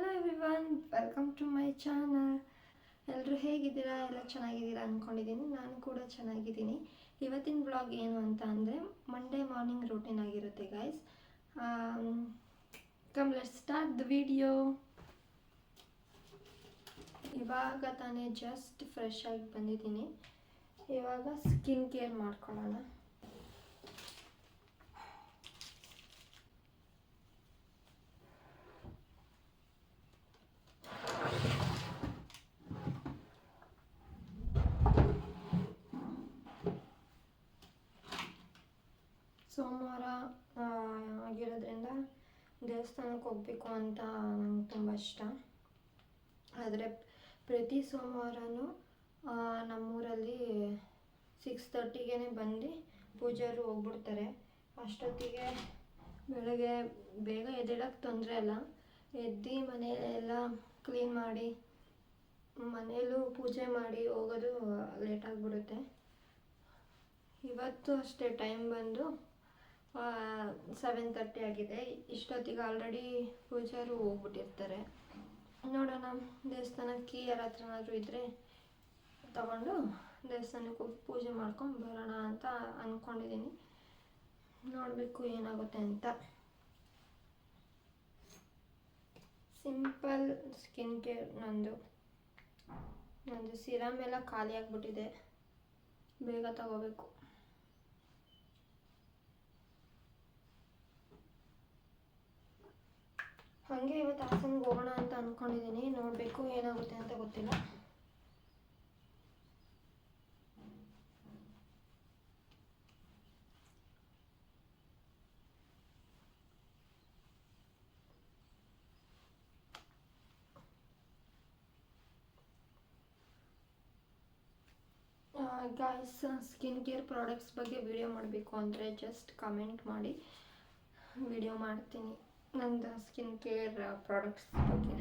Hello everyone, welcome to my channel. ಎಲ್ಲರೂ ಹೇಗಿದ್ದೀರಾ? ಎಲ್ಲ ಚೆನ್ನಾಗಿದ್ದೀರಾ ಅಂದ್ಕೊಂಡಿದ್ದೀನಿ. ನಾನು ಕೂಡ ಚೆನ್ನಾಗಿದ್ದೀನಿ. ಇವತ್ತಿನ ಬ್ಲಾಗ್ ಏನು ಅಂತ ಅಂದರೆ ಮಂಡೇ ಮಾರ್ನಿಂಗ್ ರೂಟೀನ್ ಆಗಿರುತ್ತೆ guys. Come let's start the video. ಇವಾಗ ತಾನೇ ಜಸ್ಟ್ ಫ್ರೆಶ್ ಆಗಿ ಬಂದಿದ್ದೀನಿ. ಇವಾಗ ಸ್ಕಿನ್ ಕೇರ್ ಮಾಡ್ಕೊಳ್ಳೋಣ. ಸೋಮವಾರ ಆಗಿರೋದ್ರಿಂದ ದೇವಸ್ಥಾನಕ್ಕೆ ಹೋಗಬೇಕು ಅಂತ ನಂಗೆ ತುಂಬ ಇಷ್ಟ. ಆದರೆ ಪ್ರತಿ ಸೋಮವಾರನೂ ನಮ್ಮೂರಲ್ಲಿ 6:30ಗೆ ಬಂದು ಪೂಜಾರು ಹೋಗ್ಬಿಡ್ತಾರೆ. ಅಷ್ಟೊತ್ತಿಗೆ ಬೆಳಗ್ಗೆ ಬೇಗ ಎದ್ದೇಳಕ್ಕೆ ತೊಂದರೆ ಅಲ್ಲ. ಎದ್ದು ಮನೆಯೆಲ್ಲ ಕ್ಲೀನ್ ಮಾಡಿ ಮನೆಯಲ್ಲೂ ಪೂಜೆ ಮಾಡಿ ಹೋಗೋದು ಲೇಟಾಗಿಬಿಡುತ್ತೆ. ಇವತ್ತು ಅಷ್ಟೇ ಟೈಮ್ ಬಂದು 7:30 ಆಗಿದೆ. ಇಷ್ಟೊತ್ತಿಗೆ ಆಲ್ರೆಡಿ ಪೂಜಾರು ಹೋಗ್ಬಿಟ್ಟಿರ್ತಾರೆ. ನೋಡೋಣ, ದೇವಸ್ಥಾನಕ್ಕೆ ಯಾರ ಹತ್ರನಾದರೂ ಇದ್ದರೆ ತಗೊಂಡು ದೇವಸ್ಥಾನಕ್ಕೆ ಹೋಗಿ ಪೂಜೆ ಮಾಡ್ಕೊಂಡು ಬರೋಣ ಅಂತ ಅಂದ್ಕೊಂಡಿದ್ದೀನಿ. ನೋಡಬೇಕು ಏನಾಗುತ್ತೆ ಅಂತ. ಸಿಂಪಲ್ ಸ್ಕಿನ್ ಕೇರ್ ನಂದು ಸಿರಮ್ ಎಲ್ಲ ಖಾಲಿ ಆಗಿಬಿಟ್ಟಿದೆ, ಬೇಗ ತಗೋಬೇಕು. ಹಾಗೆ ಇವತ್ತು ಹಾಸನ್ಗೆ ಹೋಗೋಣ ಅಂತ ಅಂದ್ಕೊಂಡಿದ್ದೀನಿ. ನೋಡಬೇಕು ಏನಾಗುತ್ತೆ ಅಂತ ಗೊತ್ತಿಲ್ಲ. ಗಾಯ್ಸ್, ಸ್ಕಿನ್ ಕೇರ್ ಪ್ರಾಡಕ್ಟ್ಸ್ ಬಗ್ಗೆ ವಿಡಿಯೋ ಮಾಡಬೇಕು ಅಂದರೆ ಜಸ್ಟ್ ಕಮೆಂಟ್ ಮಾಡಿ, ವಿಡಿಯೋ ಮಾಡ್ತೀನಿ ನಂದು ಸ್ಕಿನ್ ಕೇರ್ ಪ್ರಾಡಕ್ಟ್ಸ್ ಬಗ್ಗೆ.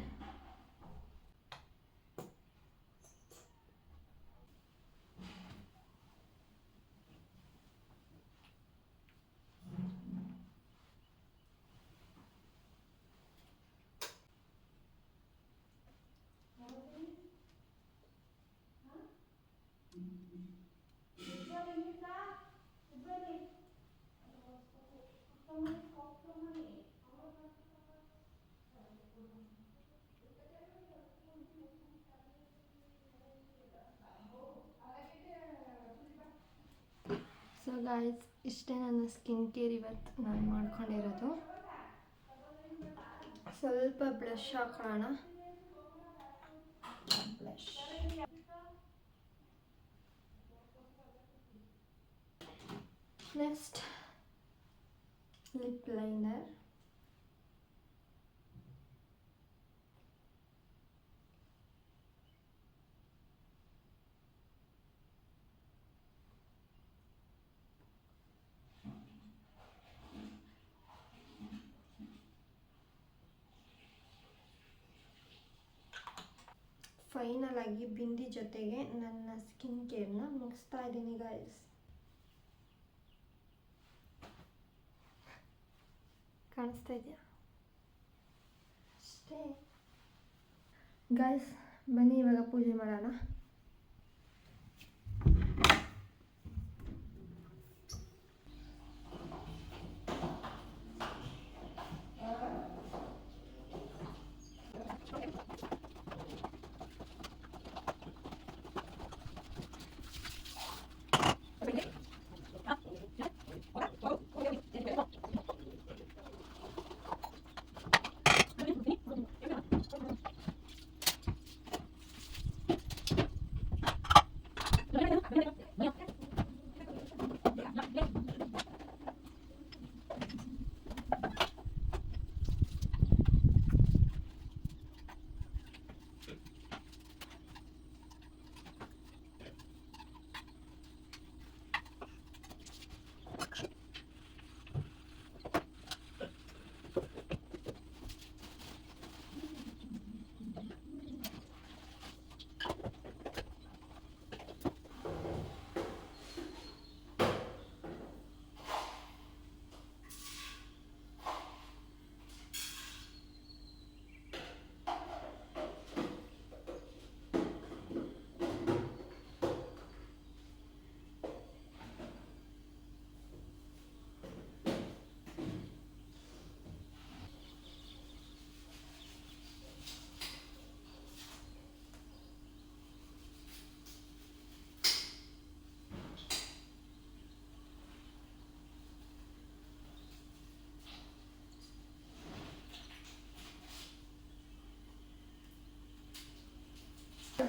ಸೊ ಗಾಯ್ಸ್, ಇಷ್ಟೇ ನನ್ನ ಸ್ಕಿನ್ ಕೇರ್ ಇವತ್ತು ನಾನು ಮಾಡ್ಕೊಂಡಿರೋದು. ಸ್ವಲ್ಪ ಬ್ಲಷ್ ಹಾಕೋಣ. Blush, next lip liner, final ಆಗಿ ಬಿಂದಿ ಜೊತೆಗೆ ನನ್ನ ಸ್ಕಿನ್ ಕೇರ್ನ ಮುಗಿಸ್ತಾ ಇದ್ದೀನಿ ಗಾಯ್ಸ್. ಕಾಣಿಸ್ತಾ ಇದೆಯಾ? ಅಷ್ಟೇ ಗಾಯ್ಸ್, ಬನ್ನಿ ಇವಾಗ ಪೂಜೆ ಮಾಡೋಣ.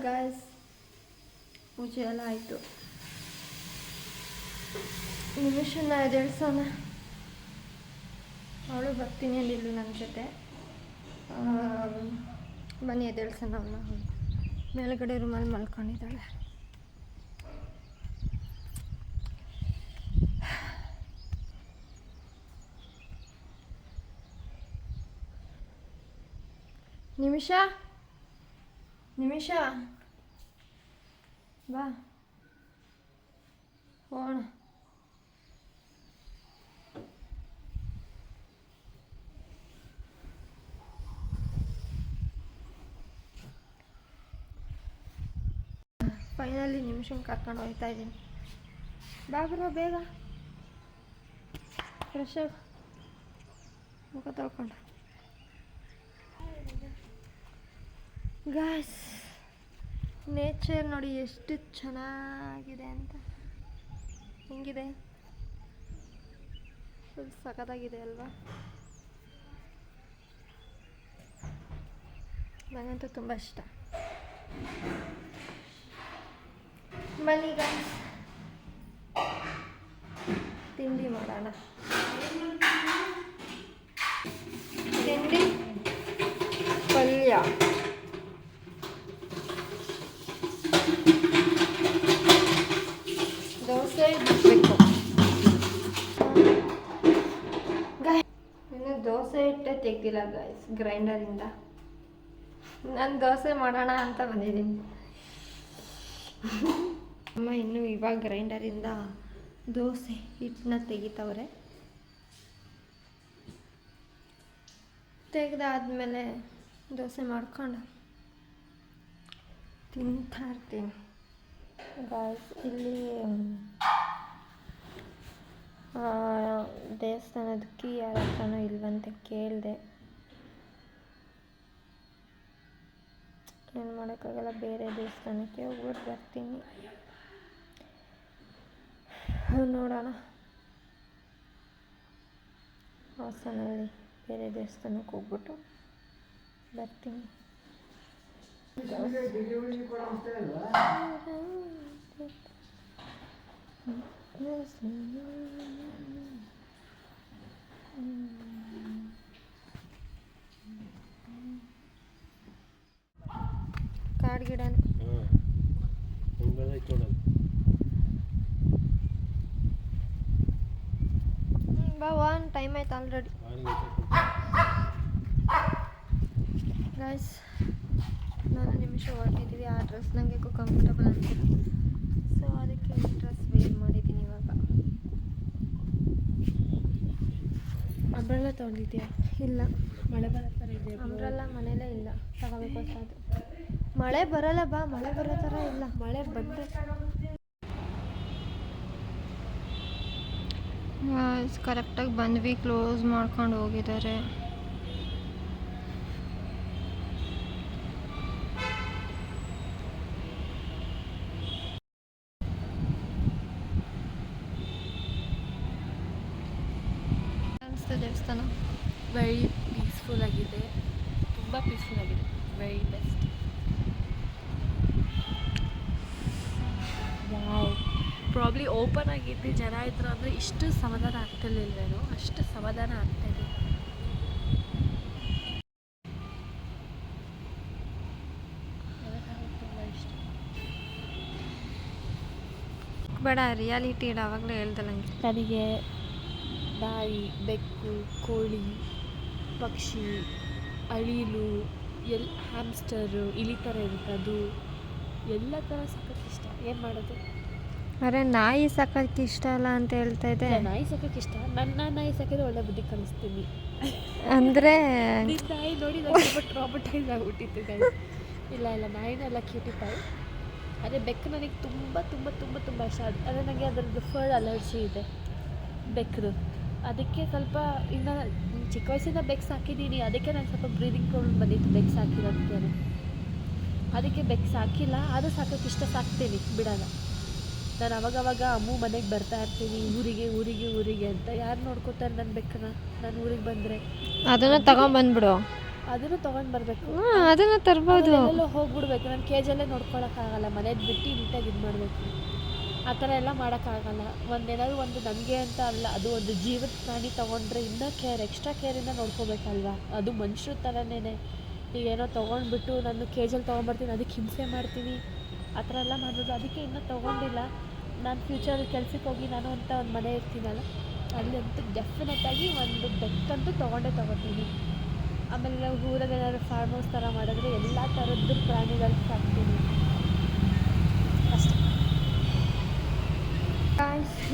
ಗಾಯ್ಸ್, ಪೂಜೆ ಎಲ್ಲ ಆಯಿತು. ನಿಮಿಷನ ಎದ್ದೇಳ್ಸೋಣ. ಅವಳು ಬರ್ತೀನಿ ಅಂದಿಲ್ಲ ನನ್ನ ಜೊತೆ. ಬನ್ನಿ ಎದ್ದೇಳ್ಸೋಣ ಅವನ್ನ. ಮೇಲ್ಗಡೆ ರೂಮಲ್ಲಿ ಮಲ್ಕೊಂಡಿದ್ದಾಳೆ. ನಿಮಿಷ ಬಾ ಹೋಗೋಣ. ಫೈನಲಿ ನಿಮಿಷನ್ ಕರ್ಕೊಂಡು ಹೋಗ್ತಾ ಇದ್ದೀನಿ. ಬಾ ಬ್ರೋ, ಬೇಗ ಫ್ರೆಶ್ ಆಗಿ ಮುಖ ತೊಳ್ಕೊಂಡು. ಗಾಯ್ಸ್, ನೇಚರ್ ನೋಡಿ ಎಷ್ಟು ಚೆನ್ನಾಗಿದೆ ಅಂತ. ಹೆಂಗಿದೆ? ಫುಲ್ ಸಖತ್ತಾಗಿದೆ ಅಲ್ವಾ? ನನಗಂತೂ ತುಂಬ ಇಷ್ಟ. ಬನ್ನಿ ಗಾಯ್ಸ್, ತಿಂಡಿ ಮಾಡೋಣ. ತಿಂಡಿ ಪಲ್ಯ. ದೋಸೆ ಬೇಕು. ಇನ್ನು ದೋಸೆ ಹಿಟ್ಟೆ ತೆಗ್ದಿಲ್ಲ ಗಾಯ್ಸ್ ಗ್ರೈಂಡರಿಂದ. ನಾನು ದೋಸೆ ಮಾಡೋಣ ಅಂತ ಬಂದಿದ್ದೀನಿ. ಅಮ್ಮ ಇನ್ನೂ ಇವಾಗ ಗ್ರೈಂಡರಿಂದ ದೋಸೆ ಹಿಟ್ಟನ್ನ ತೆಗಿತವ್ರೆ. ತೆಗೆದಾದ್ಮೇಲೆ ದೋಸೆ ಮಾಡ್ಕೊಂಡು ತಿಂತಾ ಇರ್ತೀನಿ ಗಾಯ್ಸ್. ಇಲ್ಲಿ ದೇವಸ್ಥಾನದ ಕೀ ಯಾರ ಹತ್ರನೂ ಇಲ್ವಂತೆ, ಕೇಳಿದೆ. ಏನು ಮಾಡೋಕ್ಕಾಗಲ್ಲ, ಬೇರೆ ದೇವಸ್ಥಾನಕ್ಕೆ ಹೋಗ್ಬಿಟ್ಟು ಬರ್ತೀನಿ. ನೋಡೋಣ, ಹಾಸನಲ್ಲಿ ಬೇರೆ ದೇವಸ್ಥಾನಕ್ಕೆ ಹೋಗ್ಬಿಟ್ಟು ಬರ್ತೀನಿ. ಕಾಡು ಗಿಡ ಬಾ, ಒನ್ ಟೈಮ್ ಆಯ್ತು ಆಲ್ರೆಡಿ. ಗೈಸ್, ನಾನು ನಿಮಿಷ ಹೊರಟಿದ್ದೀವಿ. ಆ ಡ್ರೆಸ್ ನನಗೆ ಕಂಫರ್ಟಬಲ್ ಅನಿಸಿಲ್ಲ, ಸೊ ಅದಕ್ಕೆ ಈ ಡ್ರೆಸ್ ವೇರ್ ಮಾಡಿದ್ದೀನಿ ಇವಾಗ. ಅಂಬ್ರೆಲ್ಲ ತೊಗೊಂಡಿದ್ಯಾ? ಇಲ್ಲ, ಮಳೆ ಬರೋ ಥರ ಇದೆ. ಅಂಬ್ರೆಲ್ಲ ಮನೇಲೇ ಇಲ್ಲ, ತಗೋಬೇಕು ಅದು. ಮಳೆ ಬರಲ್ಲ ಬಾ, ಮಳೆ ಬರೋ ಥರ ಇಲ್ಲ. ಮಳೆ ಬಂದರೆ ಕರೆಕ್ಟಾಗಿ ಬಂದ್ವಿ, ಕ್ಲೋಸ್ ಮಾಡ್ಕೊಂಡು ಹೋಗಿದ್ದಾರೆ. ದೇವಸ್ಥಾನ ವೆರಿ ಪೀಸ್ಫುಲ್ ಆಗಿದೆ, ತುಂಬ ಪೀಸ್ಫುಲ್ ಆಗಿದೆ, very best. Wow, probably open ಆಗಿದ್ದು ಜನ ಇದ್ರು ಅಂದರೆ ಇಷ್ಟು ಸಮಾಧಾನ ಆಗ್ತಿರ್ಲಿಲ್ವೇನೋ, ಅಷ್ಟು ಸಮಾಧಾನ ಆಗ್ತಾಯಿದೆ. ತುಂಬ ಇಷ್ಟ. ಬೇಡ, ರಿಯಾಲಿಟಿ ಇಡ, ಆವಾಗಲೇ ಹೇಳ್ದಲ್ಲಂಗೆ. ನನಗೆ ನಾಯಿ, ಬೆಕ್ಕು, ಕೋಳಿ, ಪಕ್ಷಿ, ಅಳಿಲು, ಹ್ಯಾಮ್ಸ್ಟರು, ಇಲಿ ಥರ ಇರುತ್ತೆ ಅದು, ಎಲ್ಲ ಥರ ಸಾಕೋಕ್ಕೆ ಇಷ್ಟ. ಏನು ಮಾಡೋದು? ಅರೆ, ನಾಯಿ ಸಾಕೋಕ್ಕೆ ಇಷ್ಟ ಅಲ್ಲ ಅಂತ ಹೇಳ್ತಾ ಇದ್ದೆ. ನಾಯಿ ಸಾಕೋಕ್ಕೆ ಇಷ್ಟ. ನನ್ನ ನಾಯಿ ಸಾಕಿದ್ರೆ ಒಳ್ಳೆ ಬುದ್ಧಿ ಕಲಿಸ್ತೀನಿ ಅಂದರೆ ನಿನ್ನ ನಾಯಿ ನೋಡಿ ನನಗೆ ತುಂಬ ಟ್ರಾಮಟೈಸ್ ಆಗಿಬಿಟ್ಟಿತ್ತು. ಇಲ್ಲ ನಾಯಿನೆಲ್ಲ ಕ್ಯೂಟಿಫೈ. ಅದೇ ಬೆಕ್ಕು ನನಗೆ ತುಂಬ ತುಂಬ ತುಂಬ ತುಂಬ ಇಷ್ಟ. ಅಂದರೆ ನನಗೆ ಅದರದ್ದು ಫರ್ ಅಲರ್ಜಿ ಇದೆ ಬೆಕ್ಕದು. ಅದಕ್ಕೆ ಸ್ವಲ್ಪ ಇನ್ನು ಚಿಕ್ಕ ವಯಸ್ಸಿಂದ ಬೆಕ್ಕು ಸಾಕಿದ್ದೀನಿ. ಅದಕ್ಕೆ ನನಗೆ ಸ್ವಲ್ಪ ಬ್ರೀದಿಂಗ್ ಪ್ರಾಬ್ಲಮ್ ಬಂದಿತ್ತು ಬೆಕ್ಕು ಸಾಕಿರೋದಕ್ಕೆ. ಅದಕ್ಕೆ ಬೆಕ್ಕು ಸಾಕಿಲ್ಲ, ಅದು ಸಾಕೋಕ್ಕೆ ಇಷ್ಟ, ಸಾಕ್ತೀನಿ, ಬಿಡೋಲ್ಲ. ನಾನು ಅವಾಗವಾಗ ಅಮ್ಮು ಮನೆಗೆ ಬರ್ತಾ ಇರ್ತೀನಿ, ಊರಿಗೆ ಅಂತ. ಯಾರು ನೋಡ್ಕೋತಾರೆ ನನ್ನ ಬೆಕ್ಕನ್ನ? ನಾನು ಊರಿಗೆ ಬಂದರೆ ಅದನ್ನು ತಗೊಂಬಂದ್ಬಿಡು. ಅದನ್ನು ತೊಗೊಂಡು ಬರಬೇಕು. ಅದನ್ನು ತರ್ಬೋದು. ಎಲ್ಲೆಲ್ಲೋ ಹೋಗ್ಬಿಡ್ಬೇಕು. ನಾನು ಕೇಜಲ್ಲೇ ನೋಡ್ಕೊಳಕ್ಕಾಗಲ್ಲ, ಮನೇದು ಬಿಟ್ಟು ನೀಟಾಗಿ ಇದು ಮಾಡಬೇಕು. ಆ ಥರ ಎಲ್ಲ ಮಾಡೋಕ್ಕಾಗಲ್ಲ. ಒಂದೇನಾದ್ರು ಒಂದು ನನಗೆ ಅಂತ ಅಲ್ಲ, ಅದು ಒಂದು ಜೀವದ ಪ್ರಾಣಿ ತೊಗೊಂಡ್ರೆ ಇನ್ನೂ ಎಕ್ಸ್ಟ್ರಾ ಕೇರಿಂದ ನೋಡ್ಕೋಬೇಕಲ್ವಾ. ಅದು ಮನುಷ್ಯರ ಥರನೇ. ಈಗೇನೋ ತೊಗೊಂಡ್ಬಿಟ್ಟು ನಾನು ಕೇಜಲ್ಲಿ ತೊಗೊಂಬರ್ತೀನಿ, ಅದಕ್ಕೆ ಹಿಂಸೆ ಮಾಡ್ತೀನಿ, ಆ ಥರ ಎಲ್ಲ ಮಾಡೋದು. ಅದಕ್ಕೆ ಇನ್ನೂ ತೊಗೊಂಡಿಲ್ಲ. ನಾನು ಫ್ಯೂಚರಲ್ಲಿ ಕೆಲ್ಸಕ್ಕೆ ಹೋಗಿ ನಾನು ಅಂತ ಒಂದು ಮನೆ ಇರ್ತೀನಲ್ಲ, ಅಲ್ಲಂತೂ ಡೆಫಿನೆಟಾಗಿ ಒಂದು ಬೆಕ್ಕಂತೂ ತೊಗೊತೀನಿ. ಆಮೇಲೆ ನಾವು ಊರಲ್ಲಿ ಏನಾದ್ರು ಫಾರ್ಮ್ ಹೌಸ್ ಥರ ಮಾಡಿದ್ರೆ ಎಲ್ಲ ಥರದ್ದು ಪ್ರಾಣಿಗಳು ಸಾಕ್ತೀನಿ ಅಷ್ಟೇ.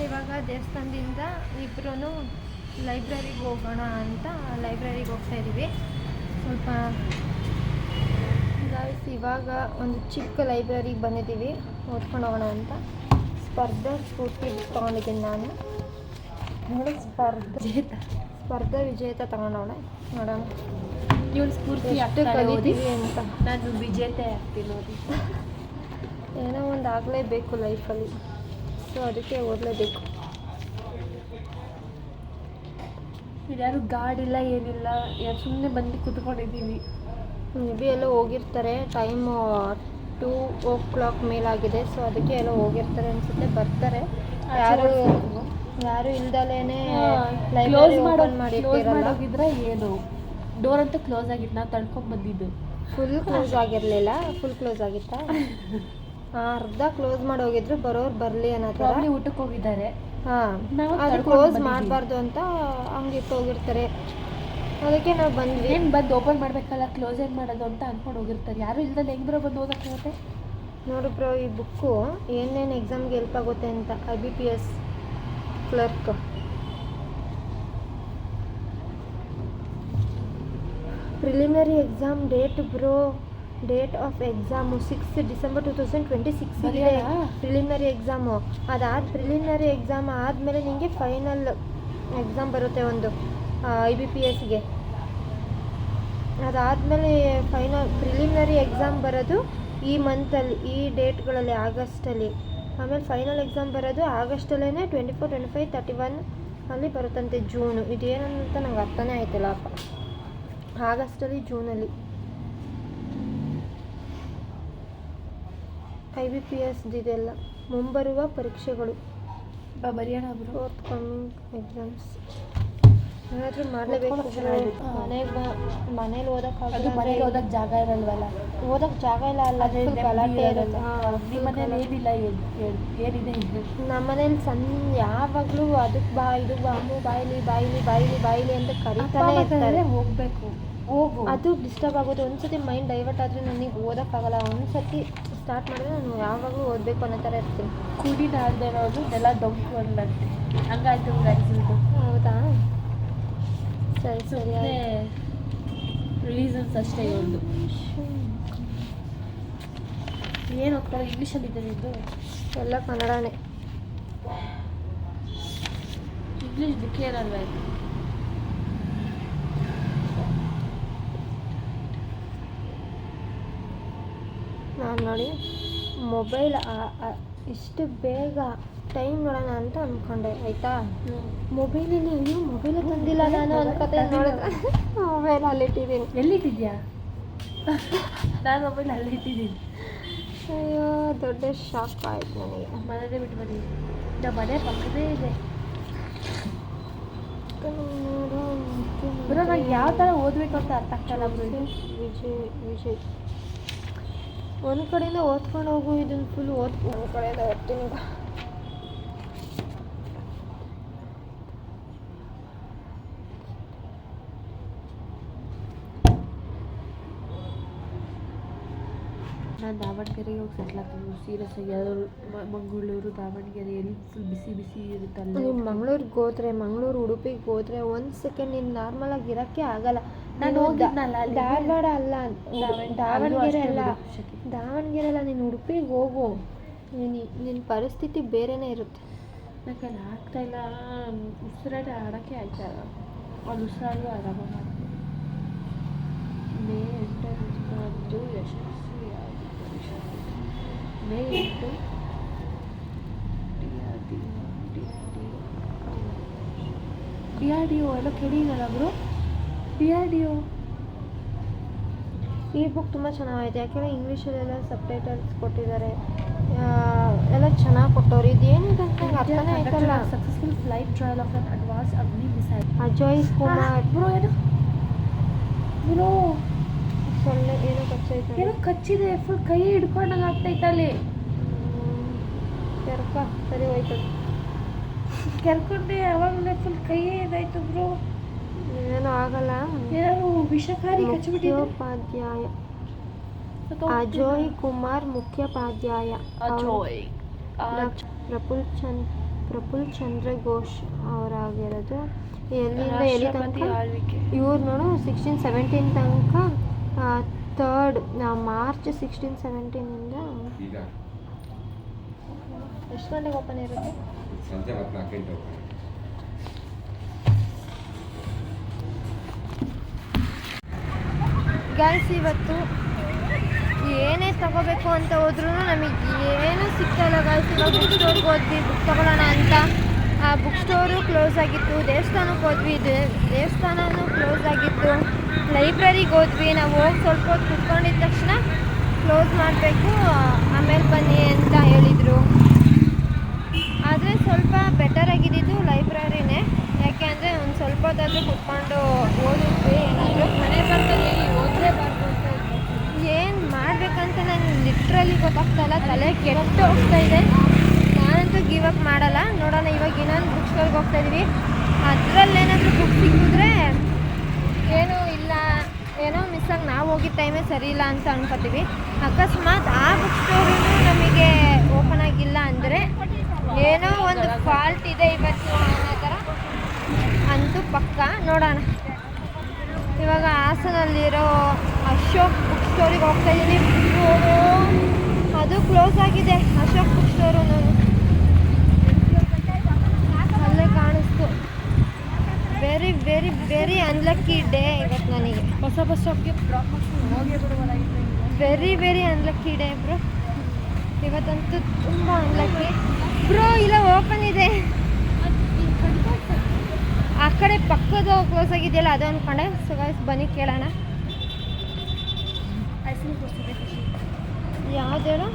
ಇವಾಗ ದೇವಸ್ಥಾನದಿಂದ ಇಬ್ಬರೂ ಲೈಬ್ರರಿಗೆ ಹೋಗೋಣ ಅಂತ ಲೈಬ್ರರಿಗೆ ಹೋಗ್ತಾ ಇದ್ದೀವಿ. ಸ್ವಲ್ಪ ಇವಾಗ ಒಂದು ಚಿಕ್ಕ ಲೈಬ್ರರಿಗೆ ಬಂದಿದ್ದೀವಿ, ಓದ್ಕೊಂಡು ಹೋಗೋಣ ಅಂತ. ಸ್ಪರ್ಧಾ ಸ್ಫೂರ್ತಿ ತೊಗೊಂಡಿದ್ದೀನಿ ನಾನು. ನೋಡಿ, ಸ್ಪರ್ಧಾ ವಿಜೇತ ತಗೊಂಡವಣ. ನೋಡೋಣ ಇವಳು ಸ್ಫೂರ್ತಿ ಎಷ್ಟು ಕಲಿತೀವಿ ಅಂತ. ನಾನು ವಿಜೇತೆ ಆಗ್ತೀನಿ ನೋಡಿ. ಏನೋ ಒಂದು ಆಗಲೇಬೇಕು ಲೈಫಲ್ಲಿ, ಸೊ ಅದಕ್ಕೆ ಓದಲೇಬೇಕು. ಯಾರು ಗಾರ್ಡ್ ಇಲ್ಲ, ಏನಿಲ್ಲ, ಯಾರು ಸುಮ್ಮನೆ ಬಂದು ಕೂತ್ಕೊಂಡಿದ್ದೀವಿ. ಮೇಬಿ ಎಲ್ಲ ಹೋಗಿರ್ತಾರೆ. ಟೈಮು 2:00 ಮೇಲಾಗಿದೆ, ಸೊ ಅದಕ್ಕೆ ಎಲ್ಲ ಹೋಗಿರ್ತಾರೆ ಅನಿಸುತ್ತೆ. ಬರ್ತಾರೆ. ಯಾರು ಇಲ್ದಲೇನೆ ಲೈಬ್ರರಿ ಓಪನ್ ಮಾಡೋಗಿದ್ರೆ ಏನು, ಡೋರ್ ಅಂತೂ ಕ್ಲೋಸ್ ಆಗಿತ್ತು, ನಾವು ತಳ್ಕೊಂಡು ಬಂದಿದ್ದು. ಫುಲ್ ಕ್ಲೋಸ್ ಆಗಿರಲಿಲ್ಲ. ಫುಲ್ ಕ್ಲೋಸ್ ಆಗಿತ್ತಾ? ಅರ್ಧ ಕ್ಲೋಸ್ ಮಾಡಿ ಹೋಗಿದ್ರು, ಬರೋರು ಬರಲಿ ಅನ್ನೋ ಥರ. ಊಟಕ್ಕೆ ಹೋಗಿದ್ದಾರೆ. ಅದು ಕ್ಲೋಸ್ ಮಾಡಬಾರ್ದು ಅಂತ ಹಂಗಿಟ್ಟು ಹೋಗಿರ್ತಾರೆ. ಅದಕ್ಕೆ ನಾವು ಬಂದ್ವಿ. ಏನು ಬಂದು ಓಪನ್ ಮಾಡಬೇಕಲ್ಲ, ಕ್ಲೋಸ್ ಏನು ಮಾಡೋದು ಅಂತ ಅಂದ್ಕೊಂಡು ಹೋಗಿರ್ತಾರೆ. ಯಾರು ಇಲ್ದಲ್ಲಿ ಹೆಂಗ್ ಬರೋ ಬಂದು ಓದೋಕ್ಕಾಗುತ್ತೆ? ನೋಡಿ ಬ್ರೋ, ಈ ಬುಕ್ಕು ಏನೇನು ಎಕ್ಸಾಮ್ಗೆ ಹೆಲ್ಪ್ ಆಗುತ್ತೆ ಅಂತ. IBPS clerk. Preliminary exam date bro. Date of exam 6 December 2026 ಇದೆ ಪ್ರಿಲಿಮಿನರಿ ಎಕ್ಸಾಮು. ಪ್ರಿಲಿಮಿನರಿ ಎಕ್ಸಾಮ್ ಆದಮೇಲೆ ನಿಮಗೆ ಫೈನಲ್ ಎಕ್ಸಾಮ್ ಬರುತ್ತೆ ಒಂದು IBPSಗೆ. ಅದಾದಮೇಲೆ ಪ್ರಿಲಿಮಿನರಿ ಎಕ್ಸಾಮ್ ಬರೋದು ಈ ಮಂತಲ್ಲಿ, ಈ ಡೇಟ್ಗಳಲ್ಲಿ, ಆಗಸ್ಟಲ್ಲಿ. ಆಮೇಲೆ ಫೈನಲ್ ಎಕ್ಸಾಮ್ ಬರೋದು ಆಗಸ್ಟಲ್ಲೇ 24, 25, 31 ಅಲ್ಲಿ ಬರುತ್ತಂತೆ, ಜೂನು. ಇದೇನಂತ ನಂಗೆ ಅರ್ಥನೇ ಆಯ್ತಿಲ್ಲಪ್ಪ. ಆಗಸ್ಟಲ್ಲಿ, ಜೂನಲ್ಲಿ IBPS ಇದೆಲ್ಲ ಮುಂಬರುವ ಪರೀಕ್ಷೆಗಳು. ಬರೆಯೋಣ ಫೋರ್ತ್ ಕಮಿಂಗ್ ಎಕ್ಸಾಮ್ಸ್. ಏನಾದರೂ ಮಾಡಲೇಬೇಕು. ಮನೇಲಿ ಓದೋಕ್ಕಾಗಲ್ಲ. ಮನೇಲಿ ಓದೋಕ್ಕೆ ಜಾಗ ಇರಲ್ವಲ್ಲ. ಓದೋಕ್ಕೆ ಜಾಗ ಇಲ್ಲ, ಅಲ್ಲ ಗಲಾಟೆ ಇರುತ್ತೆ. ನಿಮ್ಮ ಮನೇಲಿ ಏನಿಲ್ಲ, ಏನಿದೆ? ನಮ್ಮ ಮನೇಲಿ ಯಾವಾಗಲೂ ಅದಕ್ಕೆ ಬಾ, ಇದಕ್ಕೆ ಬಾ, ಅಮ್ಮು ಬಾಯಿಲಿ ಬಾಯಿಲಿ ಬಾಯಿಲಿ ಬಾಯಿಲಿ ಅಂತ ಕರೀತಾನೆ ಇರ್ತಾರೆ. ಹೋಗಬೇಕು, ಹೋಗು. ಅದು ಡಿಸ್ಟರ್ಬ್ ಆಗೋದು. ಒಂದ್ಸತಿ ಮೈಂಡ್ ಡೈವರ್ಟ್ ಆದರೆ ನನಗೆ ಓದೋಕ್ಕಾಗಲ್ಲ. ಒಂದ್ಸತಿ ಸ್ಟಾರ್ಟ್ ಮಾಡಿದ್ರೆ ನಾನು ಯಾವಾಗಲೂ ಓದಬೇಕು ಅನ್ನೋ ಥರ ಇರ್ತೀನಿ. ಕುಡಿ ನಾಡ್ದೆ ಇರೋದು ನೆಲ ಡೊಂಕು ಅಂದಂತೆ ಹಂಗಾಯ್ತು ಅನಿಸಿದ್ದು. ಹೌದಾ? ಸರಿ ಸರಿ, ರೀಸನ್ಸ್ ಅಷ್ಟೇ ಒಂದು. ಏನು ಓದ್ತಾರೆ? ಇಂಗ್ಲೀಷಲ್ಲಿದೆ ಇದು? ಎಲ್ಲ ಕನ್ನಡನೇ. ಇಂಗ್ಲೀಷ್ ಬುಕ್ ಏನಲ್ವ ಇದು? ನಾನು ನೋಡಿ ಮೊಬೈಲ್ ಇಷ್ಟು ಬೇಗ ಟೈಮ್ ನೋಡೋಣ ಅಂತ ಅಂದ್ಕೊಂಡೆ, ಆಯಿತಾ? ಮೊಬೈಲಲ್ಲಿ ಅಯ್ಯೋ ಮೊಬೈಲೇ ತಂದಿಲ್ಲ ನಾನು ಅನ್ಕೋತೆ. ನೋಡಿದ್ರೆ ಮೊಬೈಲ್ ಅಲ್ಲಿಟ್ಟಿದ್ದೀನಿ. ಎಲ್ಲಿಟ್ಟಿದ್ಯಾ? ನಾನು ಮೊಬೈಲ್ ಅಲ್ಲಿಟ್ಟಿದ್ದೀನಿ. ಅಯ್ಯೋ, ದೊಡ್ಡ ಶಾಕ್ ಆಯಿತು ನನಗೆ. ಮನೇದೇ ಬಿಟ್ಟು ಬನ್ನಿ, ನಮ್ಮ ಮನೆ ಪಕ್ಕದೇ ಇದೆ. ಬ್ರೋ, ನಂಗೆ ಯಾವ ಥರ ಓದಬೇಕು ಅಂತ ಅರ್ಥ ಆಗ್ತಲ್ಲ ಬ್ರೋ. ವಿಜಯ್ ಒಂದು ಕಡೆಯಿಂದ ಓದ್ಕೊಂಡು ಹೋಗು, ಇದನ್ನು ಫುಲ್ ಒಂದು ಕಡೆಯಿಂದ ಓದ್ತೀನಿ. ನಾನು ದಾವಣಗೆರೆಗೆ ಹೋಗಿ ಸೆಟ್ಲ್ ಆಗ್ತೀನಿ ಸೀರಿಯಸ್ ಆಗಿ. ಯಾವ್ದಾದ್ರು ಮಂಗಳೂರು, ದಾವಣಗೆರೆ ಎಲ್ಲಿ ಫುಲ್ ಬಿಸಿ ಬಿಸಿ ಇರುತ್ತಲ್ಲ. ನೀವು ಮಂಗಳೂರಿಗೆ ಹೋದ್ರೆ, ಮಂಗಳೂರು ಉಡುಪಿಗೆ ಹೋದ್ರೆ ಒಂದು ಸೆಕೆಂಡ್ ನೀನು ನಾರ್ಮಲಾಗಿ ಇರೋಕ್ಕೆ ಆಗಲ್ಲ. ನಾನು ಹೋಗಿದ್ನಲ್ಲ ಅಲ್ಲಿ. ಧಾರವಾಡ ಅಲ್ಲ, ದಾವಣಗೆರೆ ಅಲ್ಲ, ದಾವಣಗೆರೆ ಅಲ್ಲ, ನೀನು ಉಡುಪಿಗೆ ಹೋಗು. ನಿನ್ನ ಪರಿಸ್ಥಿತಿ ಬೇರೆನೇ ಇರುತ್ತೆ. ನನಗೆ ಆಗ್ತಾಯಿಲ್ಲ, ಉಸಿರಾಟ ಆಡೋಕ್ಕೆ ಆಯ್ತಾಯಿಲ್ಲ. ಅದು ಉಸಿರಾಡಲು ಆರಾಮ ಮಾಡ್ತೀನಿ. ಮೇ 8 ಯಶಸ್ವಿಯಾಗಿ ಪರೀಕ್ಷೆ. ಮೇ 8 DRDO ಎಲ್ಲ ಕೇಳಿದಲ್ಲ ಬ್ರೋ. DRDO ಈ ಬುಕ್ ತುಂಬ ಚೆನ್ನಾಗೈತೆ, ಯಾಕೆಂದರೆ ಇಂಗ್ಲೀಷಲ್ಲೆಲ್ಲ ಸಬ್ಟೈಟಲ್ಸ್ ಕೊಟ್ಟಿದ್ದಾರೆ, ಎಲ್ಲ ಚೆನ್ನಾಗಿ ಕೊಟ್ಟವ್ರು. ಇದೇನಿದೆ ಅಂತ ನಂಗೆ ಅರ್ಥನೇ ಆಯ್ತಲ್ಲ. Successful flight trial of an advance ಅಗ್ನಿ ಮಿಸೈಲ್. ಅಜಯ್ ಕುಮಾರ್ ಬ್ರೋ ಏನು ಬ್ರೋ ಸೊಳ್ಳೆ ಏನೋ ಕಚ್ಚೈತೆ, ಏನೋ ಕಚ್ಚಿದೆ, ಫುಲ್ ಕೈ ಹಿಡ್ಕೊಂಡಂಗೆ ಆಗ್ತೈತೆ ಅಲ್ಲಿ. ಕೆರ್ಕ ಸರಿ ಹೋಯ್ತದೆ, ಕೆರ್ಕೊಂಡೆ ಅವಾಗಲೇ ಫುಲ್ ಕೈ ಇದಾಯ್ತು ಬ್ರೋ. ಏನೂ ಆಗಲ್ಲ. ಏನಾದ್ರು ವಿಷಕಾರಿ ಕಚ್ಚಿಬಿಟ್ಟಿದೆ. ಮುಖ್ಯೋಪಾಧ್ಯಾಯ ಅಜಯ್ ಕುಮಾರ್ ಮುಖ್ಯೋಪಾಧ್ಯಾಯ. ಅಜಯ್ ಪ್ರಫುಲ್ ಚಂದ್ರ ಘೋಷ್ ಅವರಾಗಿರೋದು. ಎಲ್ಲಿಂದ ಎಲ್ಲಿ ತನಕ ಇವ್ರು ನೋಡು 16-17 ತನಕ, 3rd ಮಾರ್ಚ್ 16-17ಇಂದ ಎಷ್ಟು ಗಂಟೆಗೆ ಓಪನ್ ಇರುತ್ತೆ? ಸಂಜೆ 4 ಗಂಟೆ ಓಪನ್. ಗೈಸ್, ಇವತ್ತು ಏನೇ ತಗೋಬೇಕು ಅಂತ ಹೋದ್ರೂ ನಮಗೆ ಏನೂ ಸಿಗ್ತಾಯಿಲ್ಲ ಗೈಸ್. ಇವಾಗ ಬುಕ್ ಸ್ಟೋರ್ಗೆ ಹೋದ್ವಿ ಬುಕ್ ತೊಗೊಳ್ಳೋಣ ಅಂತ, ಆ ಬುಕ್ ಸ್ಟೋರು ಕ್ಲೋಸ್ ಆಗಿತ್ತು. ದೇವಸ್ಥಾನಕ್ಕೆ ಹೋದ್ವಿ, ದೇವಸ್ಥಾನವೂ ಕ್ಲೋಸ್ ಆಗಿತ್ತು. ಲೈಬ್ರರಿಗೆ ಹೋದ್ವಿ, ನಾವು ಹೋಗಿ ಸ್ವಲ್ಪ ಹೊತ್ತು ಕುತ್ಕೊಂಡಿದ್ದ ತಕ್ಷಣ ಕ್ಲೋಸ್ ಮಾಡಬೇಕು, ಆಮೇಲೆ ಬನ್ನಿ ಅಂತ ಹೇಳಿದರು. ಆದರೆ ಸ್ವಲ್ಪ ಬೆಟರ್ ಆಗಿದ್ದು ಲೈಬ್ರರಿನೇ, ಯಾಕೆ ಅಂದರೆ ಒಂದು ಸ್ವಲ್ಪ ಹೊತ್ತಾದರೂ ಕುತ್ಕೊಂಡು ಓದಿದ್ವಿ. ಏನಾದರೂ ಮನೆ ಬರ್ತದೆ ಓದಲೇಬಾರ್ದು ಅಂತ ಏನು ಮಾಡಬೇಕಂತ ನನಗೆ ಲಿಟ್ರಲಿ ಗೊತ್ತಾಗ್ತಾಯಿಲ್ಲ, ತಲೆ ಕೆಟ್ಟು ಹೋಗ್ತಾ ಇದೆ. ನಾನಂತೂ ಗಿವ್ ಅಪ್ ಮಾಡಲ್ಲ. ನೋಡೋಣ, ಇವಾಗ ಇನ್ನೊಂದು ಬುಕ್ ಸ್ಟೋರ್ಗೆ ಹೋಗ್ತಾಯಿದ್ವಿ, ಅದರಲ್ಲೇನಾದರೂ ಬುಕ್ ಸಿಕ್ಕಿದ್ರೆ ಏನೂ ಇಲ್ಲ, ಏನೋ ಮಿಸ್ಸಾಗಿ ನಾವು ಹೋಗಿದ್ದ ಟೈಮೇ ಸರಿ ಇಲ್ಲ ಅಂತ ಅನ್ಕೋತೀವಿ. ಅಕಸ್ಮಾತ್ ಆ ಬುಕ್ ಸ್ಟೋರೂ ನಮಗೆ ಓಪನ್ ಆಗಿಲ್ಲ ಅಂದರೆ ಏನೋ ಒಂದು ಫಾಲ್ಟ್ ಇದೆ ಇವತ್ತು ಅನ್ನೋ ಥರ ಅಂತೂ ಪಕ್ಕ. ನೋಡೋಣ. ಇವಾಗ ಹಾಸನಲ್ಲಿರೋ ಅಶೋಕ್ ಬುಕ್ ಸ್ಟೋರಿಗೆ ಹೋಗ್ತಾಯಿದ್ದೀನಿ. ಅದು ಕ್ಲೋಸ್ ಆಗಿದೆ, ಅಶೋಕ್ ಬುಕ್ ಸ್ಟೋರು. ಅಲ್ಲೇ ಕಾಣಿಸ್ತು. Very very very unlucky day ಇವತ್ತು ನನಗೆ. ಹೊಸ ಬಸ್ ಸ್ಟಾಪ್ಗೆ very very unlucky day bro. ಇವತ್ತಂತೂ ತುಂಬ ಅನ್ಲಕ್ಕಿ ಬ್ರೋ. ಇಲ್ಲ ಓಪನ್ ಇದೆ, ಆ ಕಡೆ ಪಕ್ಕದ ಕ್ಲೋಸ್ ಆಗಿದೆಯಲ್ಲ ಅದು ಅಂದ್ಕೊಂಡೆ. ಸೊ ಗೈಸ್ ಬನ್ನಿ ಕೇಳೋಣ. ಯಾವ್ದು ಹೇಳು?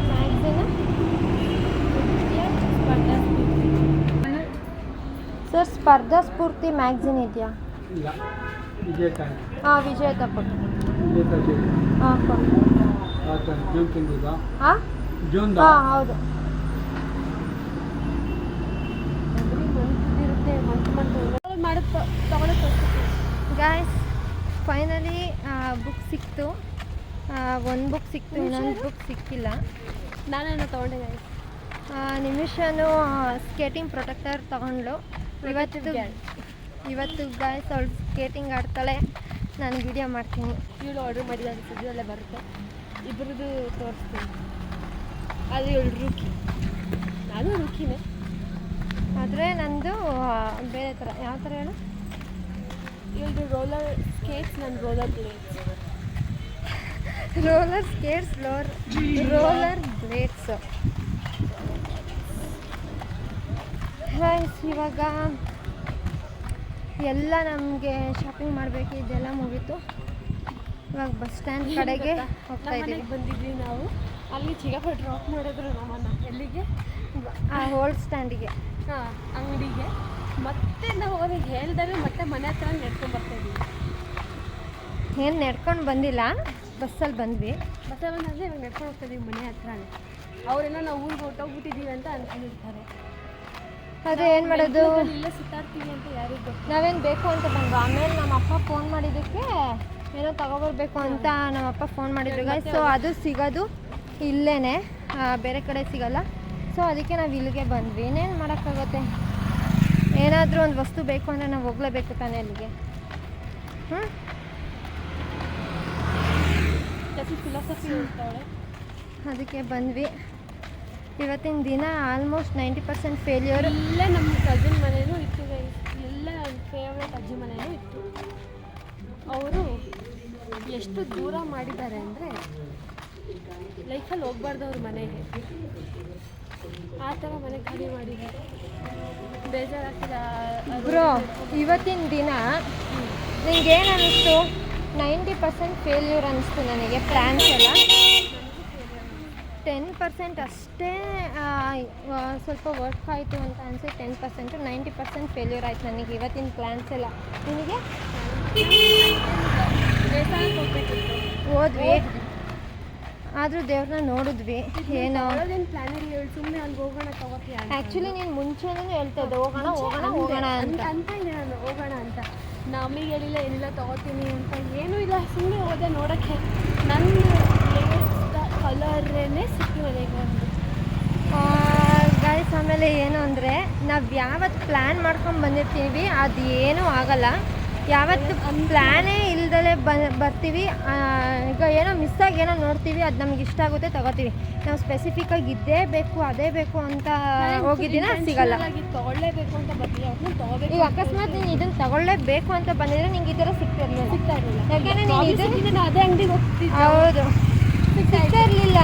ಮ್ಯಾಗ್ಝಿನು ಸರ್, ಸ್ಪರ್ಧಾ ಸ್ಫೂರ್ತಿ ಮ್ಯಾಗ್ಝಿನ್ ಇದೆಯಾ? ಹಾಂ, ವಿಜೇತ ಕೊಟ್ಟು. ಹಾಂ ಹಾಂ ಹೌದು. ಗಾಯ್ಸ್, ಫೈನಲಿ ಬುಕ್ ಸಿಕ್ತು. ಒಂದು ಬುಕ್ ಸಿಕ್ತು, ಇನ್ನೊಂದು ಬುಕ್ ಸಿಕ್ಕಿಲ್ಲ. ನಾನೇನೋ ತೊಗೊಂಡೆ ಗಾಯ್ಸ್. ನಿಮಿಷನು ಸ್ಕೇಟಿಂಗ್ ಪ್ರೊಟೆಕ್ಟರ್ ತಗೊಂಡ್ಳು. ಇವತ್ತು ಗಾಯ್ಸ್ ಅವಳು ಸ್ಕೇಟಿಂಗ್ ಆಡ್ತಾಳೆ, ನಾನು ವಿಡಿಯೋ ಮಾಡ್ತೀನಿ. ಇವಳು ಆರ್ಡ್ರ್ ಮಾಡಿದ್ದಾಳೆ, ಸುದ್ದಿಯಲ್ಲೇ ಬರುತ್ತೆ. ಇಬ್ಬರದ್ದು ತೋರಿಸ್ತೀನಿ. ಅದು ಇವಳು ರೂಕಿ, ನಾನು ರೂಕಿನೇ. ಆದರೆ ನಂದು ಬೇರೆ ಥರ. ಯಾವ ಥರ ಹೇಳು? ಇವಳು ರೋಲರ್ ಸ್ಕೇಟ್ಸ್, ನನ್ನ roller blades. Roller skates, roller blades. Guys, ಇವಾಗ ಎಲ್ಲ ನಮಗೆ ಶಾಪಿಂಗ್ ಮಾಡಬೇಕು, ಇದೆಲ್ಲ ಮುಗೀತು. ಇವಾಗ ಬಸ್ ಸ್ಟ್ಯಾಂಡ್ ಕಡೆಗೆ ಹೋಗ್ತಾ ಇದ್ದೀವಿ. ಬಂದಿದ್ವಿ ನಾವು. ಅಲ್ಲಿ ಚಿಗಪ್ಪ ಡ್ರಾಪ್ ಮಾಡಿದ್ರು ನಮ್ಮನ್ನು. ಎಲ್ಲಿಗೆ? ಆ ಹೋಲ್ಡ್ ಸ್ಟ್ಯಾಂಡಿಗೆ. ಹಾಂ, ಅಂಗಡಿಗೆ. ಮತ್ತೆ ನಾವು ಅವ್ರಿಗೆ ಹೇಳಿದಾಗ ಮತ್ತೆ ಮನೆ ಹತ್ರ ನಡ್ಕೊಂಡು ಬರ್ತಾಯಿದ್ವಿ. ಏನು ನಡ್ಕೊಂಡು ಬಂದಿಲ್ಲ, ಬಸ್ಸಲ್ಲಿ ಬಂದ್ವಿ. ಬಸ್ಸಲ್ಲಿ ಬಂದರೆ ಇವಾಗ ನಡ್ಕೊಂಡು ಹೋಗ್ತಾಯಿದ್ದೀವಿ ಮನೆ ಹತ್ರನೇ. ಅವರೇನೋ ನಾವು ಊರಿಗೆ ಹೊರಟೋಗ್ಬಿಟ್ಟಿದ್ದೀವಿ ಅಂತ ಅಂದ್ಕೊಂಡಿರ್ತಾರೆ. ಅದೇ ಏನು ಮಾಡೋದು, ಇಲ್ಲೇ ಸುತ್ತಾಡ್ತೀವಿ ಅಂತ ಯಾರಿಗೂ ಗೊತ್ತು. ನಾವೇನು ಬೇಕು ಅಂತ ಬಂದು ಆಮೇಲೆ ನಮ್ಮ ಅಪ್ಪ ಫೋನ್ ಮಾಡಿದ್ದಕ್ಕೆ ಏನೋ ತಗೊಬರ್ಬೇಕು ಅಂತ ನಮ್ಮಪ್ಪ ಫೋನ್ ಮಾಡಿದ್ರು ಗೈಸ್. ಸೊ ಅದು ಸಿಗೋದು ಇಲ್ಲೇ, ಬೇರೆ ಕಡೆ ಸಿಗಲ್ಲ. ಸೊ ಅದಕ್ಕೆ ನಾವು ಇಲ್ಲಿಗೆ ಬಂದ್ವಿ. ಇನ್ನೇನು ಮಾಡೋಕ್ಕಾಗುತ್ತೆ, ಏನಾದರೂ ಒಂದು ವಸ್ತು ಬೇಕು ಅಂದರೆ ನಾವು ಹೋಗಲೇಬೇಕು ತಾನೇ ಅಲ್ಲಿಗೆ. ಫಿಲಾಸಫಿ ಹೇಳ್ತಾಳೆ, ಅದಕ್ಕೆ ಬಂದ್ವಿ. ಇವತ್ತಿನ ದಿನ ಆಲ್ಮೋಸ್ಟ್ 90% ಫೇಲ್ಯೂರ್. ಇಲ್ಲೇ ನಮ್ಮ ಕಜಿನ್ ಮನೇನೂ ಇತ್ತು ಗೈಸ್. ಎಲ್ಲ ನನ್ನ ಫೇವ್ರೇಟ್ ಅಜ್ಜಿ ಮನೇನೂ ಇತ್ತು. ಅವರು ಎಷ್ಟು ದೂರ ಮಾಡಿದ್ದಾರೆ ಅಂದರೆ ಲೈಫಲ್ಲಿ ಹೋಗ್ಬಾರ್ದು ಅವ್ರ ಮನೆಗೆ, ಆ ಥರ ಮನೆ ಖಾಲಿ ಮಾಡಿದ್ದಾರೆ. ಬೇಜಾರಾಗ್ತದೆ ಬ್ರೋ. ಇವತ್ತಿನ ದಿನ ನಿಂಗೇನು ಅನ್ನಿಸ್ತು? 90% ಫೇಲ್ಯೂರ್ ಅನಿಸ್ತು ನನಗೆ ಪ್ಲ್ಯಾನ್ಸ್ ಎಲ್ಲ. 10% ಅಷ್ಟೇ ಸ್ವಲ್ಪ ವರ್ಕ್ ಆಯಿತು ಅಂತ ಅನಿಸಿ 10%, 90% ಫೇಲ್ಯೂರ್ ಆಯಿತು ನನಗೆ ಇವತ್ತಿನ ಪ್ಲ್ಯಾನ್ಸ್ ಎಲ್ಲ. ನಿನಗೆ ಹೋದ್ವಿ, ಆದರೂ ದೇವ್ರನ್ನ ನೋಡಿದ್ವಿ. ಏನೋ ಪ್ಲಾನಲ್ಲಿ ಹೇಳಿ ಸುಮ್ಮನೆ ಅಲ್ಲಿ ಹೋಗೋಣ ತಗೋತೀಯ. ಆ್ಯಕ್ಚುಲಿ ನೀನು ಮುಂಚೆನೇ ಹೇಳ್ತಾ ಇದ್ದೆ ಹೋಗೋಣ ಅಂತ ಇದೆ ನಾನು ಹೋಗೋಣ ಅಂತ. ನಮಗೆ ಹೇಳಿಲ್ಲ ಏನಿಲ್ಲ ತಗೋತೀನಿ ಅಂತ, ಏನೂ ಇಲ್ಲ ಸುಮ್ಮನೆ ಹೋದೆ ನೋಡೋಕ್ಕೆ. ನನ್ನ ಕಲರೇ ಸಿಕ್ತು ನನಗೆ ಒಂದು ಗೈಸ್. ಆಮೇಲೆ ಏನು ಅಂದರೆ ನಾವು ಯಾವತ್ತು ಪ್ಲ್ಯಾನ್ ಮಾಡ್ಕೊಂಡು ಬಂದಿರ್ತೀವಿ ಅದು ಏನೂ ಆಗಲ್ಲ. ಯಾವತ್ತು ಪ್ಲ್ಯಾನೇ ಇಲ್ದಲೇ ಬರ್ತೀವಿ, ಈಗ ಏನೋ ಮಿಸ್ಸಾಗಿ ಏನೋ ನೋಡ್ತೀವಿ, ಅದು ನಮ್ಗೆ ಇಷ್ಟ ಆಗುತ್ತೆ ತಗೋತೀವಿ. ನಾವು ಸ್ಪೆಸಿಫಿಕ್ಕಾಗಿ ಇದೇ ಬೇಕು ಅದೇ ಬೇಕು ಅಂತ ಹೋಗಿದ್ದೀನ ಸಿಗಲ್ಲ. ತಗೊಳ್ಳೇಬೇಕು ಅಂತ ಬರ್ತೀವಿ, ತಗೋಬೇಕು. ಈಗ ಅಕಸ್ಮಾತ್ ನೀನು ಇದನ್ನು ತಗೊಳ್ಳೇಬೇಕು ಅಂತ ಬಂದಿದ್ರೆ ನಿಂಗೆ ಈ ಥರ ಸಿಗ್ತಾ ಇರಲಿಲ್ಲ. ಯಾಕೆಂದರೆ ನೀನು ಅದೇ ಅಂಗಡಿಗೆ ಹೋಗ್ತಿದ್ದೆ. ಹೌದು, ಸಿಗ್ತಾ ಇರಲಿಲ್ಲ.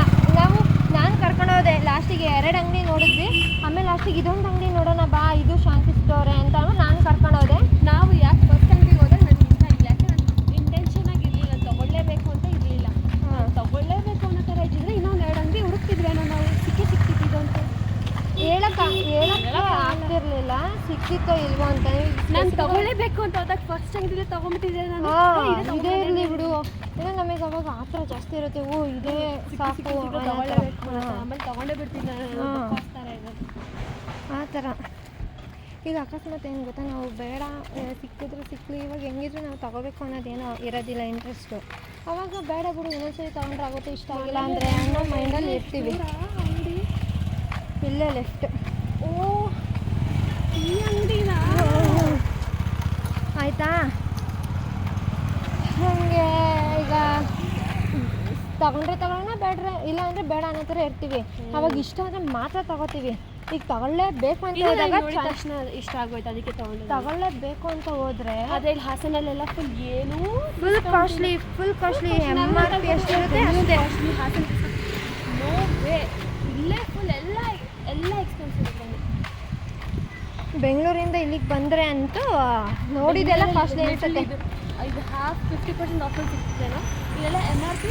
ನಾನು ಕರ್ಕೊಂಡು ಹೋದೆ, ಲಾಸ್ಟಿಗೆ 2 ಅಂಗಡಿ ನೋಡಿದ್ವಿ. ಆಮೇಲೆ ಲಾಸ್ಟಿಗೆ ಇದೊಂದು ಅಂಗಡಿ ನೋಡೋಣ ಬಾ, ಇದು ಶಾಂತಿ ಸ್ಟೋರೆ ಅಂತ ನಾನು ಕರ್ಕೊಂಡು ಹೋದೆ. ನಾವು ಯಾಕೆ ಫಸ್ಟ್ ಅಂಗಡಿಗೆ ಹೋದಾಗ ನನಗೆ ಇಷ್ಟ ಇಲ್ಲ, ಯಾಕೆ ನಾನು ಇಂಟೆನ್ಷನ್ ಆಗಿರಲಿಲ್ಲ, ತಗೊಳ್ಳೇಬೇಕು ಅಂತ ಇರಲಿಲ್ಲ. ತಗೊಳ್ಳೇಬೇಕು ಅನ್ನೋ ಥರ ಇದ್ದಿದ್ರೆ ಇನ್ನೊಂದು 2 ಅಂಗಡಿ ಹುಡುಕ್ತಿದ್ವೇನೋ ನಾವು, ಸಿಕ್ಕಿದ್ದು ಅಂತ ಹೇಳಕ್ಕೆ ಆಗ್ತಿರ್ಲಿಲ್ಲ ಸಿಕ್ತಿತ್ತೋ ಇಲ್ವೋ ಅಂತ. ನಾನು ತಗೊಳ್ಳೇಬೇಕು ಅಂತ ಹೋದಾಗ ಫಸ್ಟ್ ಅಂಗಡಿಲೇ ತಗೊಂಡ್ಬಿಟ್ಟಿದ್ದೆ ನಾನು. ಇದೇ ಇರಲಿ ಬಿಡು, ಏನೋ ನಮಗೆ ಅವಾಗ ಆ ಥರ ಜಾಸ್ತಿ ಇರುತ್ತೆ. ಓ ಇದೇ ಸಾಕು ತಗೊಳ್ಳೇಬೇಕು, ಆಮೇಲೆ ತಗೊಂಡೇ ಬಿಡ್ತೀನಿ ಆ ಥರ. ಈಗ ಅಕಸ್ಮಾತ್ ಏನು ಗೊತ್ತಾ, ನಾವು ಬೇಡ ಸಿಕ್ಕಿದ್ರು ಸಿಕ್ಕಲಿ, ಇವಾಗ ಹೆಂಗಿದ್ರು ನಾವು ತಗೋಬೇಕು ಅನ್ನೋದೇನೋ ಇರೋದಿಲ್ಲ ಇಂಟ್ರೆಸ್ಟು. ಅವಾಗ ಬೇಡ ಬಿಡು ಇನ್ನೊಂದ್ಸರಿ ತೊಗೊಂಡ್ರೆ ಆಗುತ್ತೆ, ಇಷ್ಟ ಆಗಿಲ್ಲ ಅಂದರೆ ಅನ್ನೋ ಮೈಂಡಲ್ಲಿ ಇರ್ತೀವಿ. ಇಲ್ಲೇ ಲೆಫ್ಟ್. ಓ ಈ ಅಂಗಡಿನ ಆಯಿತಾ. ಹಾಗೆ ಈಗ ತಗೊಂಡ್ರೆ ತಗೊಳ್ಳೋಣ, ಬೇಡ್ರೆ ಇಲ್ಲ ಅಂದರೆ ಬೇಡ ಅನ್ನೋ ಥರ ಇರ್ತೀವಿ. ಅವಾಗ ಇಷ್ಟ ಆದರೆ ಮಾತ್ರ ತಗೋತೀವಿ. ಈಗ ತಗೊಳ್ಳೇಬೇಕು ಅಂತ ಹೇಳಿದಾಗ ತಕ್ಷಣ ಇಷ್ಟ ಆಗೋಯ್ತು, ಅದಕ್ಕೆ ತಗೊಳ್ಳೇಬೇಕು ಅಂತ ಹೋದರೆ ಅದೇ ಹಾಸನಲ್ಲೆಲ್ಲ ಫುಲ್ ಕಾಸ್ಟ್ಲಿ MRP ಎಷ್ಟಿರುತ್ತೆ ಅಷ್ಟೇ. ಹಾಸನ ನೋ ವೇ, ಇಲ್ಲೇ ಫುಲ್ ಎಲ್ಲ ಎಕ್ಸ್ಪೆನ್ಸಿವ್ ಇದೆ. ಬೆಂಗಳೂರಿಂದ ಇಲ್ಲಿಗೆ ಬಂದರೆ ಅಂತೂ ನೋಡಿದೆಲ್ಲ ಕಾಸ್ಟ್ಲಿ ಅನಿಸುತ್ತೆ. ಇದು 50% ಆಫರ್ ಸಿಗ್ತದೇನೋ. ಇಲ್ಲೆಲ್ಲ MRP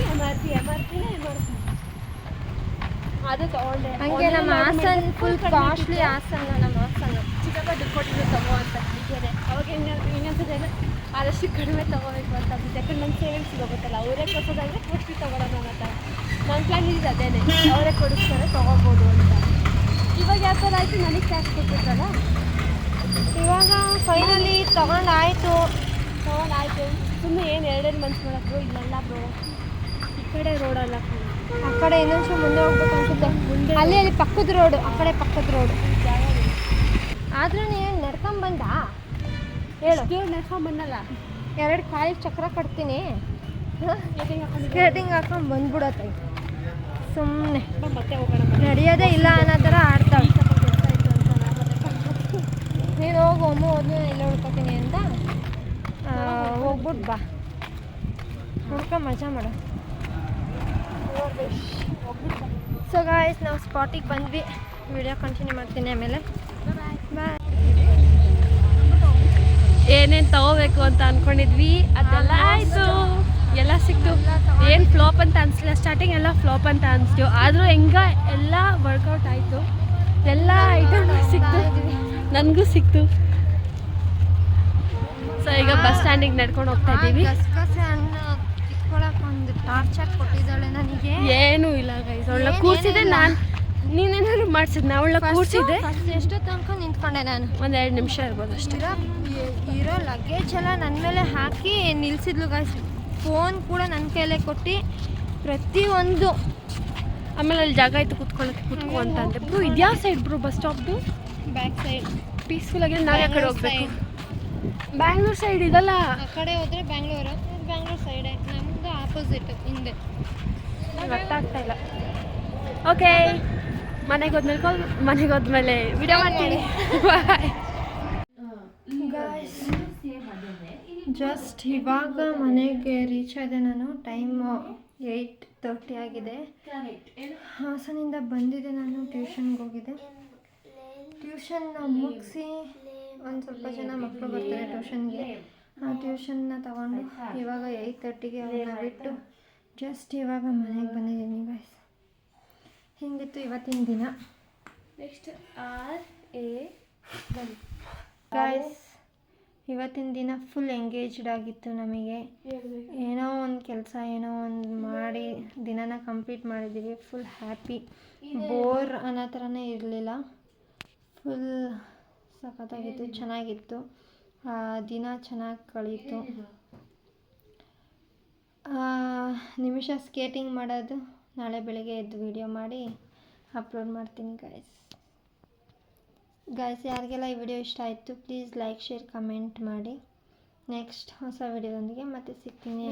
ಅದು ತೊಗೊಂಡೆ. ಹಂಗೆ ನಮ್ಮ ಹಾಸನ್ ಫುಲ್ ಕಾಸ್ಟ್ಲಿ. ನಮ್ಮ ಹಾಸನ ಚಿಕ್ಕಪ್ಪ ದುಡ್ಡು ಕೊಟ್ಟಿದ್ದು ತಗೋ ಅಂತ ಹೀಗೆ. ಅವಾಗ ಇನ್ನೊಂದ್ಸಲ ಆದಷ್ಟು ಕಡಿಮೆ ತೊಗೋಬೇಕು ಅಂತ ಅಂತಿದ್ದೆ, ಯಾಕಂದ್ರೆ ನನ್ನ ಸೇವಿಂಗ್ಸ್ ಹೋಗುತ್ತಲ್ಲ. ಅವರೇ ಕೊಡ್ಸೋದಾದರೆ ಕೊಟ್ಟು ತೊಗೊಳೋಣ ಅಂತ ನನ್ನ ಪ್ಲ್ಯಾನ್ ಇದ್ದು ಅದೇನೆ, ಅವರೇ ಕೊಡಿಸ್ತಾರೆ ತೊಗೋಬೋದು ಅಂತ. ಇವಾಗ ಯಾವ ಥರ ಆಯಿತು, ನನಗೆ ಕ್ಯಾಶ್ ಕೊಟ್ಬಿಟ್ರಲ್ಲ. ಇವಾಗ ಫೈನಲಿ ತೊಗೊಂಡಾಯಿತು. ಸುಮ್ಮನೆ ಏನು 2 ಮನ್ಸು ಮಾಡೋದು ಇಲ್ಲೆಲ್ಲ ಬ್ರೋ. ಈ ಕಡೆ ರೋಡಲ್ಲ, ಆ ಕಡೆ ಇನ್ನೊಂಚೂರು ಮುಂದೆ ಹೋಗ್ಬೇಕು ಅನ್ಸುತ್ತೆ. ಅಲ್ಲಿ ಪಕ್ಕದ ರೋಡು, ಆ ಕಡೆ ಪಕ್ಕದ ರೋಡು. ಆದರೂ ನೀನು ನಡ್ಕೊಂಬಂದ ಹೇಳು. ನಡ್ಕೊಂಬಂದಲ್ಲ, 2 ಕಾಲಿಗೆ ಚಕ್ರ ಕಟ್ತೀನಿ, ಸ್ಕೇಟಿಂಗ್ ಹಾಕೊಂಡು ಬಂದ್ಬಿಡತ್ತೆ. ಸುಮ್ಮನೆ ಮತ್ತೆ ಹೋಗೋಣ, ನಡೆಯೋದೇ ಇಲ್ಲ ಅನ್ನೋ ಥರ ಆಡ್ತಾವೆ. ನೀನು ಹೋಗು ಹೋದ್ಮೇಲೆ ಎಲ್ಲ ಹುಡ್ಕೋತೀನಿ ಅಂತ ಹೋಗ್ಬಿಟ್ಟು ಬಾ, ಹುಡ್ಕೊ ಮಜಾ ಮಾಡು. ಸೊ ಗಾಯ್ಸ್, ನಾವು ಸ್ಪಾಟಿಗೆ ಬಂದ್ವಿ. ವಿಡಿಯೋ ಕಂಟಿನ್ಯೂ ಮಾಡ್ತೀನಿ ಆಮೇಲೆ. ಬಾಯ್. ಏನೇನು ತಗೋಬೇಕು ಅಂತ ಅಂದ್ಕೊಂಡಿದ್ವಿ ಅದೆಲ್ಲ ಆಯಿತು, ಎಲ್ಲ ಸಿಕ್ತು. ಏನು ಫ್ಲಾಪ್ ಅಂತ ಅನಿಸ್ಲಿಲ್ಲ, ಸ್ಟಾರ್ಟಿಂಗ್ ಎಲ್ಲ ಫ್ಲಾಪ್ ಅಂತ ಅನಿಸ್ತು. ಆದರೂ ಎಲ್ಲ ವರ್ಕೌಟ್ ಆಯಿತು, ಎಲ್ಲ ಐಟಮ್ ಸಿಕ್ತು, ನನಗೂ ಸಿಕ್ತು. ಸೊ ಈಗ ಬಸ್ ಸ್ಟ್ಯಾಂಡಿಗೆ ನಡ್ಕೊಂಡು ಹೋಗ್ತಾ ಇದ್ದೀವಿ. ಗಸಗಸೆ ಹಣ್ಣು ಕಿತ್ಕೊಳಕ್ಕೆ ಒಂದು ಟಾರ್ಚರ್ ಕೊಟ್ಟಿದ್ದಾಳೆ ನನಗೆ. ಏನೂ ಇಲ್ಲ ಗೈಸ್, ಅವಳ ಕೂರ್ಸಿದೆ. ನೀನೇನಾದ್ರು ಮಾಡಿಸಿದ್ನ? ಅವಳ ಕೂರ್ಸಿದೆ. ಎಷ್ಟು ತನಕ ನಿಂತ್ಕೊಂಡೆ ನಾನು, ಒಂದು 2 ನಿಮಿಷ ಇರ್ಬೋದು ಅಷ್ಟೇ. ಇರೋ ಲಗೇಜ್ ಎಲ್ಲ ನನ್ನ ಮೇಲೆ ಹಾಕಿ ನಿಲ್ಲಿಸಿದ್ಲು ಗೈಸ್. ಫೋನ್ ಕೂಡ ನನ್ನ ಕೈಲೇ ಕೊಟ್ಟು ಪ್ರತಿಯೊಂದು. ಆಮೇಲೆ ಅಲ್ಲಿ ಜಾಗ ಇತ್ತು ಕುತ್ಕೊ ಅಂತ ಅಂದೆ. ಬ್ರೋ ಇದ್ಯಾವ ಸೈಡ್ ಬ್ರೋ ಬಸ್ ಸ್ಟಾಪ್ದು? ಬ್ಯಾಕ್ ಸೈಡ್ ಪೀಸ್ಫುಲ್ ಆಗಿ ನಾವು ಆ ಕಡೆ ಹೋಗ್ಬೇಕು. ಬ್ಯಾಂಗ್ಳೂರ್ ಸೈಡ್ ಇದಲ್ಲ, ಆ ಕಡೆ ಹೋದರೆ ಬ್ಯಾಂಗ್ಳೂರ್ ಸೈಡೆ, ನಮ್ಮದು ಆಪೋಸಿಟ್ ಹಿಂದೆ. ಗೊತ್ತಾಗ್ತಾ ಇಲ್ಲ. ಓಕೆ, ಮನೆಗೆ ಹೋದ್ಮೇಲೆ ವಿಡಿಯೋ ಮಾಡ್ತೀನಿ. ಬಾಯ್. ಜಸ್ಟ್ ಇವಾಗ ಮನೆಗೆ ರೀಚ್ ಆದೆ ನಾನು. ಟೈಮು 8:30 ಆಗಿದೆ. ಹಾಸನಿಂದ ಬಂದಿದ್ದೆ ನಾನು, ಟ್ಯೂಷನ್ಗೆ ಹೋಗಿದ್ದೆ. ಟ್ಯೂಷನ್ನ ಮುಗಿಸಿ ಒಂದು ಸ್ವಲ್ಪ ಜನ ಮಕ್ಕಳು ಬರ್ತಾರೆ ಟ್ಯೂಷನ್ಗೆ, ಟ್ಯೂಷನ್ನ ತಗೊಂಡು ಇವಾಗ 8:30ಗೆ ಅವನ್ನ ಬಿಟ್ಟು ಜಸ್ಟ್ ಇವಾಗ ಮನೆಗೆ ಬಂದಿದ್ದೀನಿ ಗೈಸ್. ಹಿಂಗಿತ್ತು ಇವತ್ತಿನ ದಿನ ನೆಕ್ಸ್ಟ್ RA ಬನ್ನಿ ಗೈಸ್. ಇವತ್ತಿನ ದಿನ ಫುಲ್ ಎಂಗೇಜ್ಡ್ ಆಗಿತ್ತು ನಮಗೆ. ಏನೋ ಒಂದು ಕೆಲಸ ಏನೋ ಒಂದು ಮಾಡಿ ದಿನನ ಕಂಪ್ಲೀಟ್ ಮಾಡಿದ್ದೀವಿ. ಫುಲ್ ಹ್ಯಾಪಿ, ಬೋರ್ ಅನ್ನೋ ಥರನೇ ಇರಲಿಲ್ಲ. ಫುಲ್ ಸಖತ್ತಾಗಿತ್ತು, ಚೆನ್ನಾಗಿತ್ತು. ದಿನ ಚೆನ್ನಾಗಿ ಕಳೀತು. ನಿಮಿಷ ಸ್ಕೇಟಿಂಗ್ ಮಾಡೋದು ನಾಳೆ ಬೆಳಗ್ಗೆ ಎದ್ದು ವಿಡಿಯೋ ಮಾಡಿ ಅಪ್ಲೋಡ್ ಮಾಡ್ತೀನಿ ಗೈಸ್. ಯಾರಿಗೆಲ್ಲ ಈ ವಿಡಿಯೋ ಇಷ್ಟ ಆಯಿತು ಪ್ಲೀಸ್ ಲೈಕ್, ಶೇರ್, ಕಮೆಂಟ್ ಮಾಡಿ. ನೆಕ್ಸ್ಟ್ ಹೊಸ ವಿಡಿಯೋದೊಂದಿಗೆ ಮತ್ತೆ ಸಿಗ್ತೀನಿ.